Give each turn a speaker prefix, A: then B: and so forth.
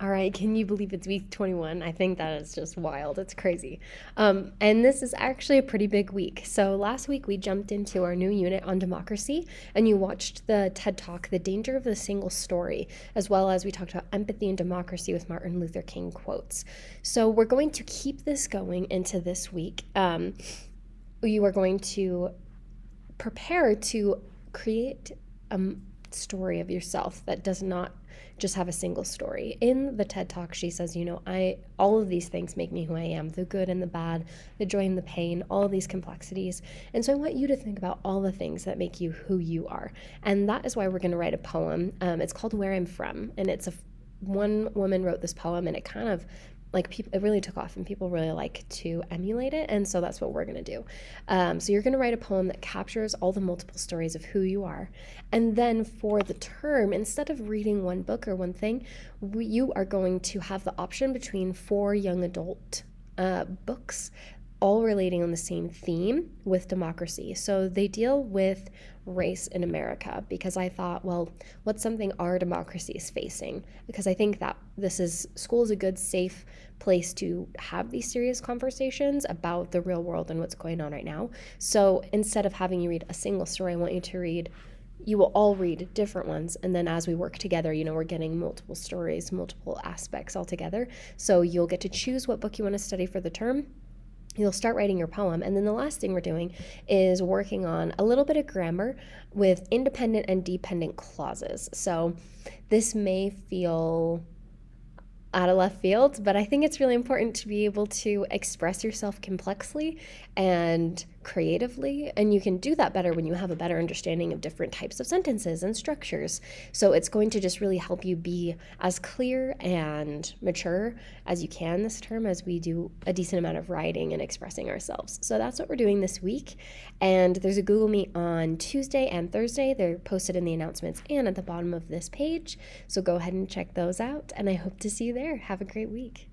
A: All right, can you believe it's week 21? I think that is just wild. It's crazy. And this is actually a pretty big week. So last week we jumped into our new unit on democracy, and you watched the TED Talk, The Danger of the Single Story, as well as we talked about empathy and democracy with Martin Luther King quotes. So we're going to keep this going into this week. You are going to prepare to create a story of yourself that does not just have a single story. In the TED Talk, she says, I all of these things make me who I am, the good and the bad, the joy and the pain, all of these complexities. And so I want you to think about all the things that make you who you are. And that is why we're going to write a poem. It's called Where I'm From, and one woman wrote this poem, and it kind of it really took off, and people really like to emulate it, and so that's what we're going to do. So you're going to write a poem that captures all the multiple stories of who you are, and then for the term, instead of reading one book or one thing, you are going to have the option between four young adult books, all relating on the same theme with democracy. So they deal with race in America, because I thought, well, what's something our democracy is facing? Because I think that school is a good, safe place to have these serious conversations about the real world and what's going on right now. So instead of having you read a single story, I want you will all read different ones, and then as we work together, we're getting multiple stories, multiple aspects all together. So you'll get to choose what book you want to study for the term. You'll start writing your poem, and then the last thing we're doing is working on a little bit of grammar with independent and dependent clauses. So this may feel out of left field, but I think it's really important to be able to express yourself complexly and creatively, and you can do that better when you have a better understanding of different types of sentences and structures. So it's going to just really help you be as clear and mature as you can this term, as we do a decent amount of writing and expressing ourselves. So that's what we're doing this week, and there's a Google Meet on Tuesday and Thursday. They're posted in the announcements and at the bottom of this page, so go ahead and check those out, and I hope to see you there. Have a great week.